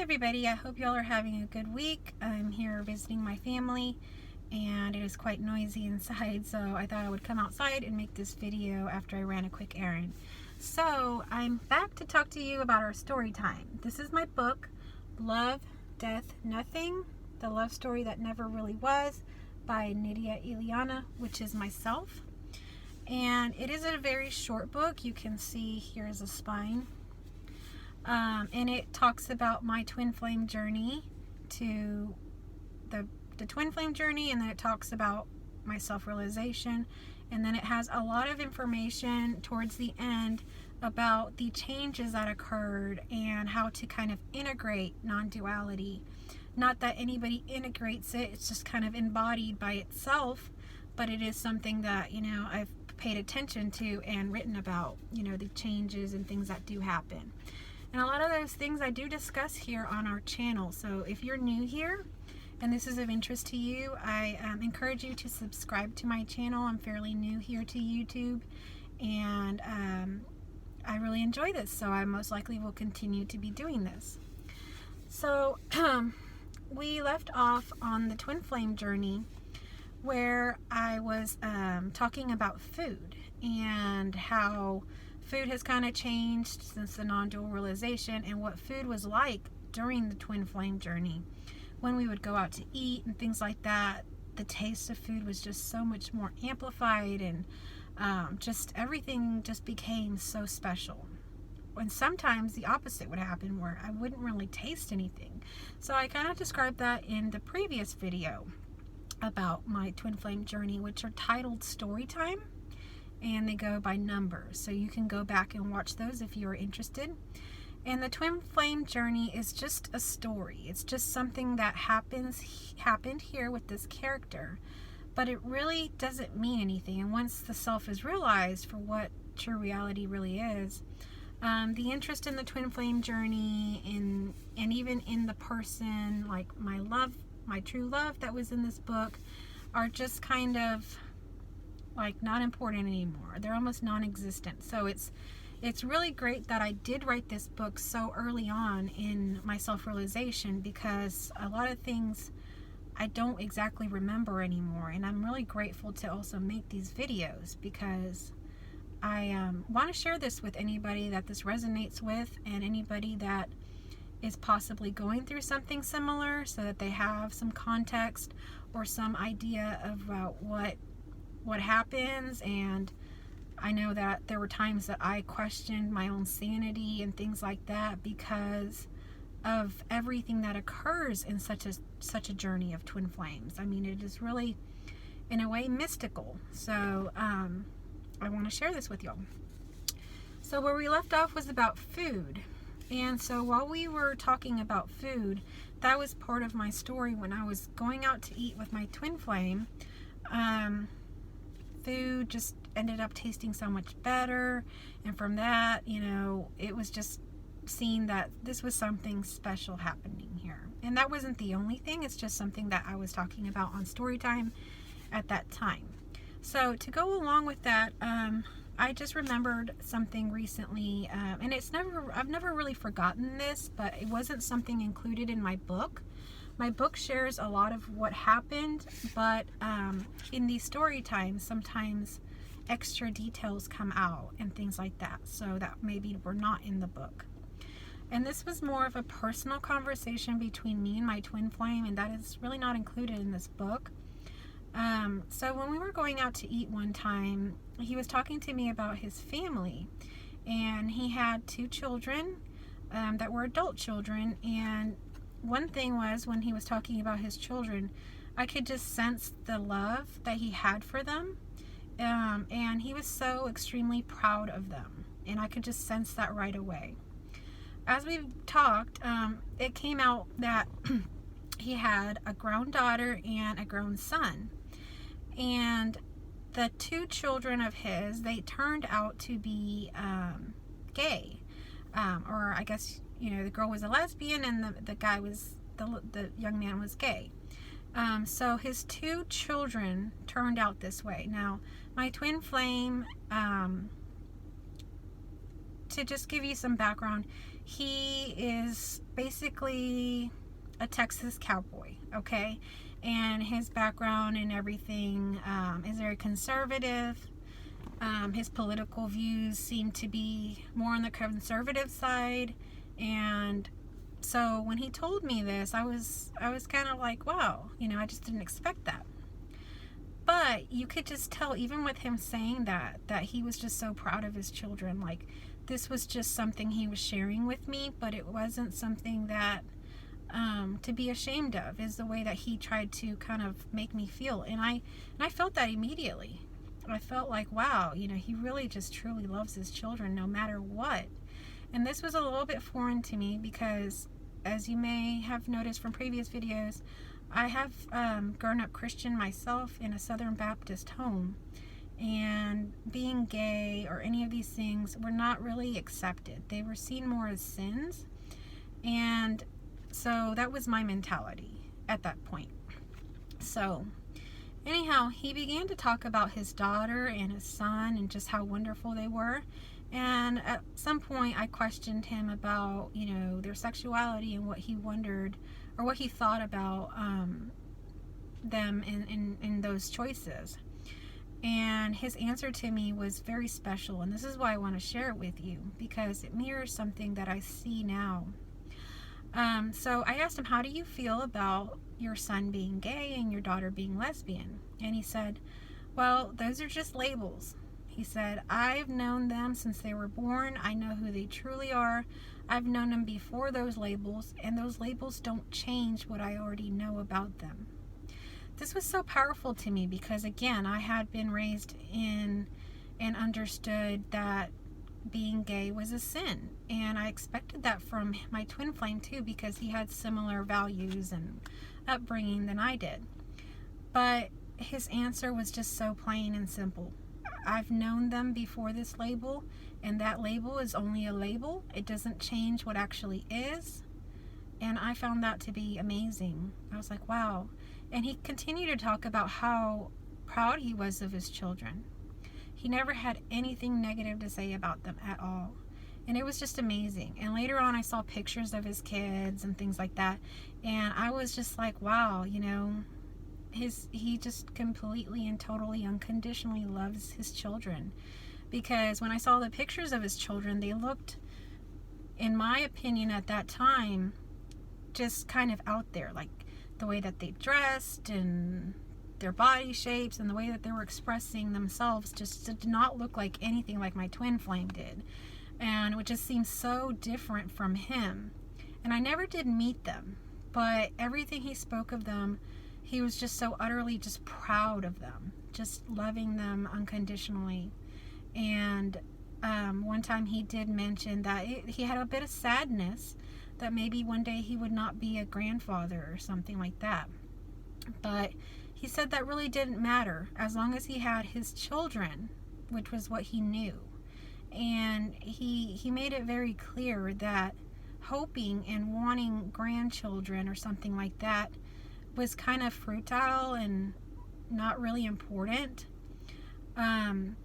everybody, I hope y'all are having a good week. I'm here visiting my family and it is quite noisy inside, so I thought I would come outside and make this video after I ran a quick errand. So I'm back to talk to you about our story time. This is my book, Love, Death, Nothing, The Love Story That Never Really Was by Nydia Ileana, which is myself. And it is a very short book. You can see here's a spine. And it talks about my twin flame journey to the twin flame journey, and then it talks about my self-realization, and then it has a lot of information towards the end about the changes that occurred and how to kind of integrate non-duality. Not that anybody integrates it, it's just kind of embodied by itself, but it is something that, you know, I've paid attention to and written about, you know, the changes and things that do happen. And a lot of those things I do discuss here on our channel. So if you're new here and this is of interest to you, I encourage you to subscribe to my channel. I'm fairly new here to YouTube, and I really enjoy this, so I most likely will continue to be doing this. So we left off on the twin flame journey where I was talking about food and how food has kind of changed since the non-dual realization, and what food was like during the twin flame journey. When we would go out to eat and things like that, the taste of food was just so much more amplified, and just everything just became so special. And sometimes the opposite would happen where I wouldn't really taste anything. So I kind of described that in the previous video about my twin flame journey, which are titled Story Time, and they go by numbers, so you can go back and watch those if you are interested. And the twin flame journey is just a story. It's just something that happened here with this character, but it really doesn't mean anything. And once the self is realized for what true reality really is, the interest in the twin flame journey and even in the person, like my true love that was in this book, are just kind of like not important anymore. They're almost non-existent. So it's really great that I did write this book so early on in my self-realization, because a lot of things I don't exactly remember anymore, and I'm really grateful to also make these videos because I want to share this with anybody that this resonates with, and anybody that is possibly going through something similar, so that they have some context or some idea about what happens. And I know that there were times that I questioned my own sanity and things like that because of everything that occurs in such a journey of twin flames. I mean, it is really, in a way, mystical. So I want to share this with y'all. So where we left off was about food. And so while we were talking about food, that was part of my story when I was going out to eat with my twin flame. Food just ended up tasting so much better, and from that, you know, it was just seen that this was something special happening here. And that wasn't the only thing, it's just something that I was talking about on Storytime at that time. So to go along with that, I just remembered something recently, and I've never really forgotten this, but it wasn't something included in my book. My book shares a lot of what happened, but in these story times, sometimes extra details come out and things like that, so that maybe were not in the book. And this was more of a personal conversation between me and my twin flame, and that is really not included in this book. So when we were going out to eat one time, he was talking to me about his family, and he had 2 children that were adult children. And one thing was, when he was talking about his children, I could just sense the love that he had for them, and he was so extremely proud of them, and I could just sense that right away. As we talked, it came out that he had a grown daughter and a grown son, and the 2 children of his, they turned out to be gay, or I guess, you know, the girl was a lesbian and the guy was, the young man was gay. So his 2 children turned out this way. Now, my twin flame, to just give you some background, he is basically a Texas cowboy, okay? And his background and everything is very conservative. His political views seem to be more on the conservative side. And so when he told me this, I was kind of like, wow, you know, I just didn't expect that. But you could just tell, even with him saying that he was just so proud of his children. Like, this was just something he was sharing with me, but it wasn't something that to be ashamed of, is the way that he tried to kind of make me feel. And I felt that immediately. I felt like, wow, you know, he really just truly loves his children no matter what. And this was a little bit foreign to me because, as you may have noticed from previous videos, I have grown up Christian myself in a Southern Baptist home, and being gay or any of these things were not really accepted. They were seen more as sins, and so that was my mentality at that point. So anyhow, he began to talk about his daughter and his son and just how wonderful they were. And at some point I questioned him about, you know, their sexuality and what he wondered or what he thought about them in those choices. And his answer to me was very special, and this is why I want to share it with you, because it mirrors something that I see now. So I asked him, how do you feel about your son being gay and your daughter being lesbian? And he said, well, those are just labels. He said, I've known them since they were born. I know who they truly are. I've known them before those labels, and those labels don't change what I already know about them. This was so powerful to me because, again, I had been raised in and understood that being gay was a sin, and I expected that from my twin flame too, because he had similar values and upbringing than I did. But his answer was just so plain and simple. I've known them before this label, and that label is only a label. It doesn't change what actually is. And I found that to be amazing. I was like, wow. And he continued to talk about how proud he was of his children. He never had anything negative to say about them at all. And it was just amazing. And later on I saw pictures of his kids and things like that. And I was just like, wow, you know, he just completely and totally unconditionally loves his children. Because when I saw the pictures of his children, they looked, in my opinion at that time, just kind of out there. Like the way that they dressed and their body shapes and the way that they were expressing themselves just did not look like anything like my twin flame did. And it just seemed so different from him. And I never did meet them, but everything he spoke of them, he was just so utterly just proud of them, just loving them unconditionally. And one time he did mention that he had a bit of sadness that maybe one day he would not be a grandfather or something like that. But he said that really didn't matter as long as he had his children, which was what he knew. And he made it very clear that hoping and wanting grandchildren or something like that was kind of futile and not really important.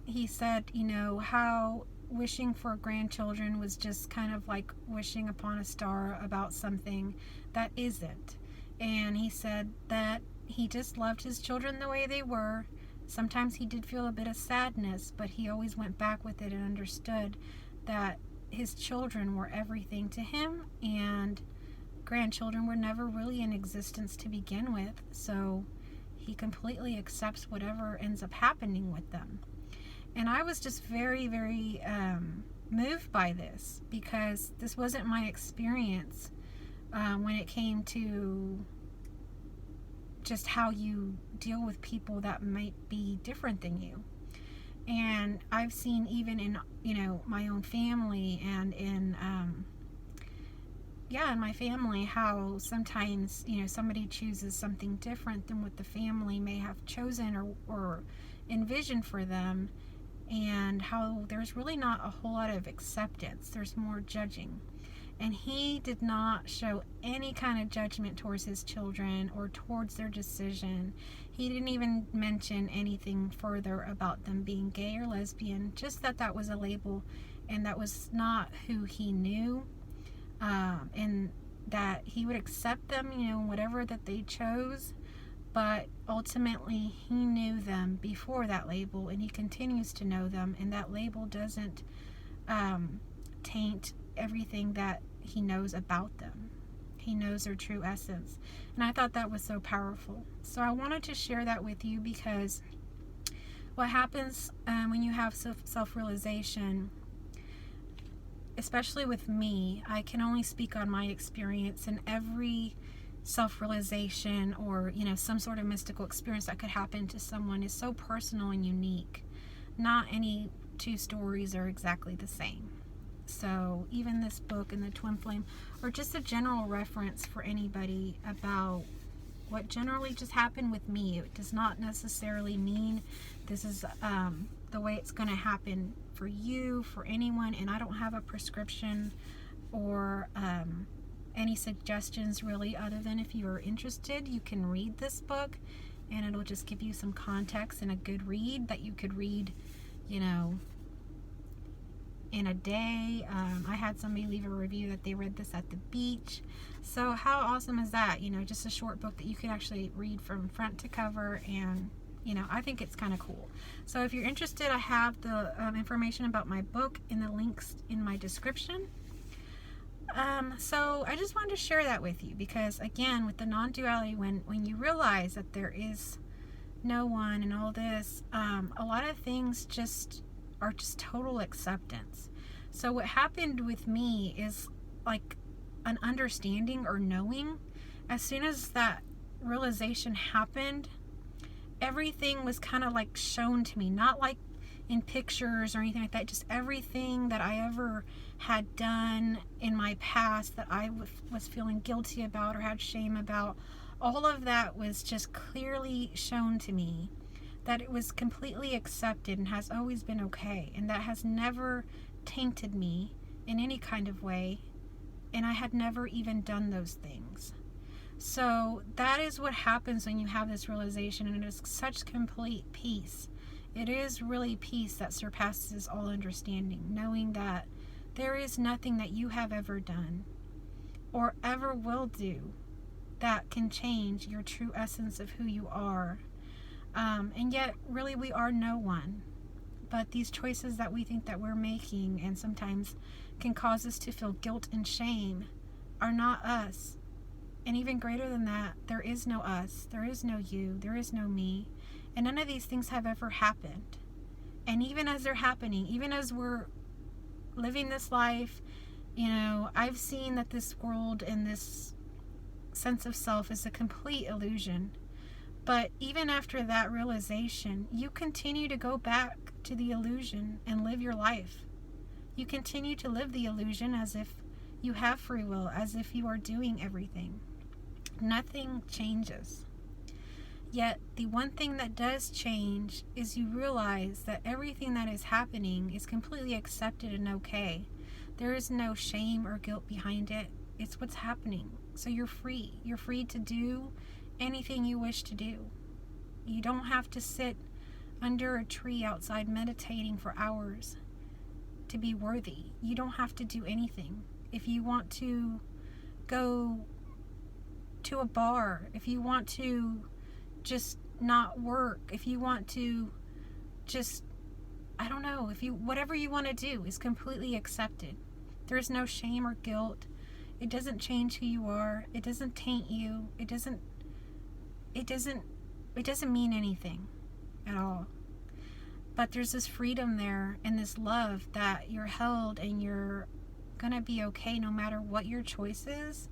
He said, you know, how wishing for grandchildren was just kind of like wishing upon a star about something that isn't. And he said that he just loved his children the way they were. Sometimes he did feel a bit of sadness, but he always went back with it and understood that his children were everything to him, and grandchildren were never really in existence to begin with, so he completely accepts whatever ends up happening with them. And I was just very, very moved by this, because this wasn't my experience when it came to just how you deal with people that might be different than you. And I've seen even in, you know, my own family and in my family, how sometimes, you know, somebody chooses something different than what the family may have chosen or envisioned for them, and how there's really not a whole lot of acceptance. There's more judging. And he did not show any kind of judgment towards his children or towards their decision. He didn't even mention anything further about them being gay or lesbian, just that that was a label and that was not who he knew. and that he would accept them, whatever that they chose, but ultimately he knew them before that label, and he continues to know them, and that label doesn't taint everything that he knows about them. He knows their true essence. And I thought that was so powerful. So I wanted to share that with you, because what happens when you have self-realization, especially with me, I can only speak on my experience, and every self-realization or some sort of mystical experience that could happen to someone is so personal and unique. Not any two stories are exactly the same. So even this book and the twin flame, or just a general reference for anybody about what generally just happened with me, it does not necessarily mean this is the way it's going to happen for you, for anyone. And I don't have a prescription or any suggestions really, other than if you are interested, you can read this book and it'll just give you some context and a good read that you could read, in a day. I had somebody leave a review that they read this at the beach. So how awesome is that? Just a short book that you can actually read from front to cover, and I think it's kind of cool. So if you're interested, I have the information about my book in the links in my description. So I just wanted to share that with you, because again, with the non-duality, when you realize that there is no one and all this, a lot of things are just total acceptance. So what happened with me is like an understanding or knowing. As soon as that realization happened, everything was kind of like shown to me, not like in pictures or anything like that, just everything that I ever had done in my past that I was feeling guilty about or had shame about, all of that was just clearly shown to me, that it was completely accepted and has always been okay, and that has never tainted me in any kind of way, and I had never even done those things. So that is what happens when you have this realization, and it is such complete peace. It is really peace that surpasses all understanding, knowing that there is nothing that you have ever done or ever will do that can change your true essence of who you are. And yet, really, we are no one. But these choices that we think that we're making, and sometimes can cause us to feel guilt and shame, are not us. And even greater than that, there is no us, there is no you, there is no me. And none of these things have ever happened. And even as they're happening, even as we're living this life, I've seen that this world and this sense of self is a complete illusion. But even after that realization, you continue to go back to the illusion and live your life. You continue to live the illusion as if you have free will, as if you are doing everything. Nothing changes. Yet the one thing that does change is you realize that everything that is happening is completely accepted and okay. There is no shame or guilt behind it. It's what's happening. So you're free. You're free to do anything you wish to do. You don't have to sit under a tree outside meditating for hours to be worthy. You don't have to do anything. If you want to go to a bar, if you want to just not work, if you want to just, whatever you want to do is completely accepted. There's no shame or guilt. It doesn't change who you are. It doesn't taint you. It doesn't mean anything at all. But there's this freedom there and this love that you're held, and you're gonna be okay no matter what your choice is.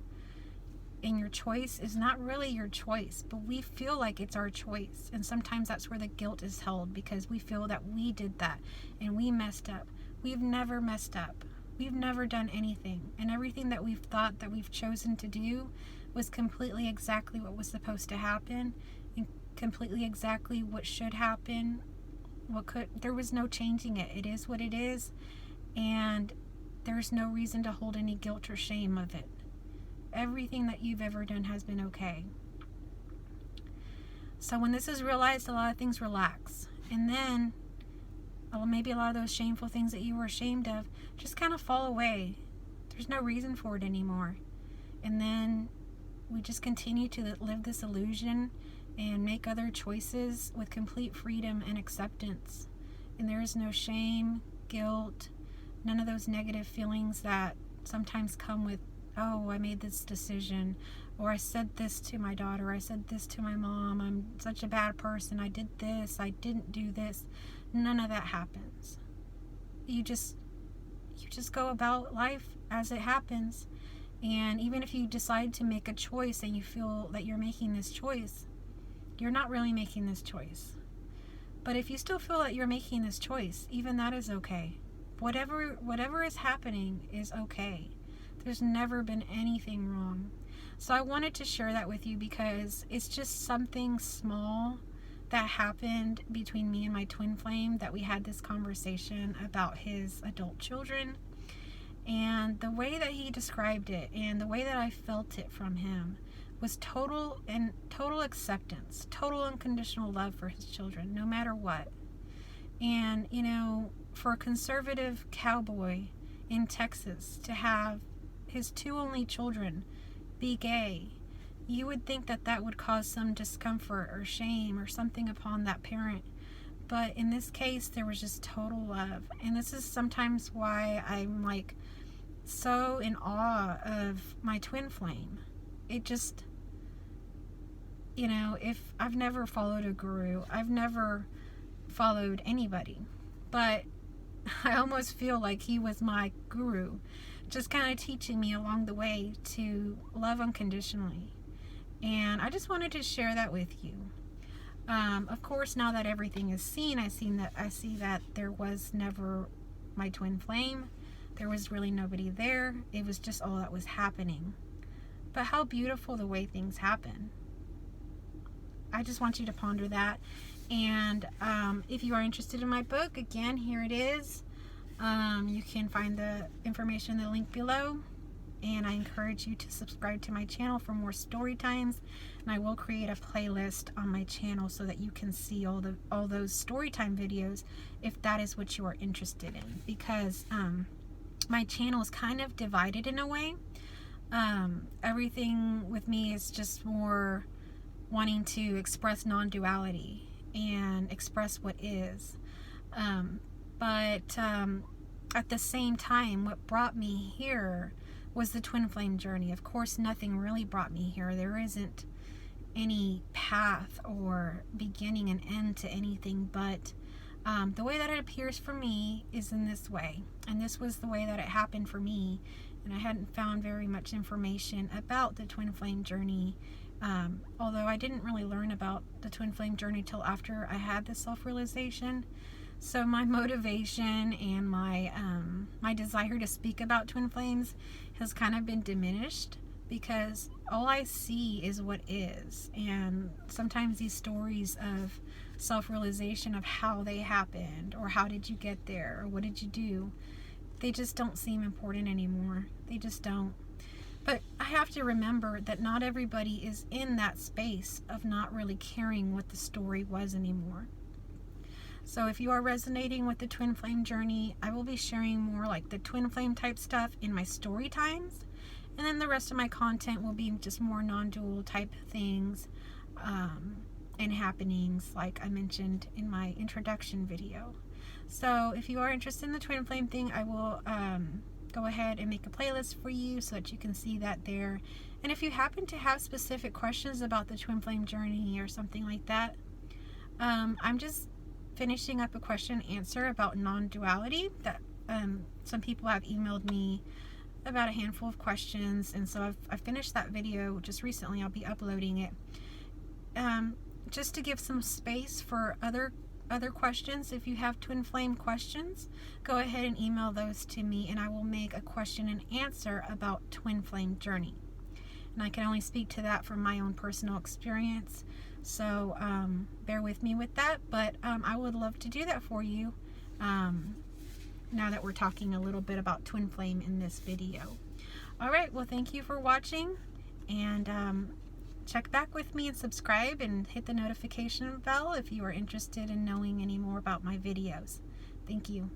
And your choice is not really your choice, but we feel like it's our choice. And sometimes that's where the guilt is held, because we feel that we did that and we messed up. We've never messed up. We've never done anything. And everything that we've thought that we've chosen to do was completely exactly what was supposed to happen, and completely exactly what should happen. There was no changing it. It is what it is, and there's no reason to hold any guilt or shame of it. Everything that you've ever done has been okay. So when this is realized, a lot of things relax, and then maybe a lot of those shameful things that you were ashamed of just kind of fall away. There's no reason for it anymore. And then we just continue to live this illusion and make other choices with complete freedom and acceptance. And there is no shame, guilt, none of those negative feelings that sometimes come with, oh, I made this decision, or I said this to my daughter, I said this to my mom, I'm such a bad person, I did this, I didn't do this. None of that happens. You just go about life as it happens. And even if you decide to make a choice and you feel that you're making this choice, you're not really making this choice. But if you still feel that you're making this choice, even that is okay. Whatever is happening is okay. There's never been anything wrong. So I wanted to share that with you because it's just something small that happened between me and my twin flame, that we had this conversation about his adult children. And the way that he described it and the way that I felt it from him was total acceptance, total unconditional love for his children, no matter what. And, you know, for a conservative cowboy in Texas to have his two only children be gay, you would think that that would cause some discomfort or shame or something upon that parent. But in this case, there was just total love. And this is sometimes why I'm like so in awe of my twin flame. It just, you know, if I've never followed a guru, I've never followed anybody, but I almost feel like he was my guru, just kind of teaching me along the way to love unconditionally. And I just wanted to share that with you. Of course, now that everything is seen, I see that there was never my twin flame. There was really nobody there. It was just all that was happening. But how beautiful the way things happen. I just want you to ponder that. And if you are interested in my book, again, here it is. You can find the information in the link below. And I encourage you to subscribe to my channel for more story times. And I will create a playlist on my channel so that you can see all those story time videos if that is what you are interested in. Because my channel is kind of divided in a way. Everything with me is just more wanting to express non-duality and express what is. But at the same time, what brought me here was the twin flame journey. Of course, nothing really brought me here. There isn't any path or beginning and end to anything, but the way that it appears for me is in this way. And this was the way that it happened for me. And I hadn't found very much information about the twin flame journey. Although I didn't really learn about the twin flame journey till after I had the self-realization. So my motivation and my desire to speak about twin flames has kind of been diminished because all I see is what is. And sometimes these stories of self-realization of how they happened or how did you get there or what did you do, they just don't seem important anymore. They just don't. But I have to remember that not everybody is in that space of not really caring what the story was anymore. So if you are resonating with the twin flame journey, I will be sharing more like the twin flame type stuff in my story times. And then the rest of my content will be just more non-dual type things and happenings like I mentioned in my introduction video. So if you are interested in the twin flame thing, I will go ahead and make a playlist for you so that you can see that there. And if you happen to have specific questions about the twin flame journey or something like that, I'm just finishing up a question and answer about non-duality that some people have emailed me about a handful of questions, and so I've finished that video just recently. I'll be uploading it just to give some space for other questions. If you have twin flame questions, go ahead and email those to me and I will make a question and answer about twin flame journey. And I can only speak to that from my own personal experience, so bear with me with that, but I would love to do that for you now that we're talking a little bit about twin flame in this video. Alright, well, thank you for watching, and check back with me and subscribe and hit the notification bell if you are interested in knowing any more about my videos. Thank you.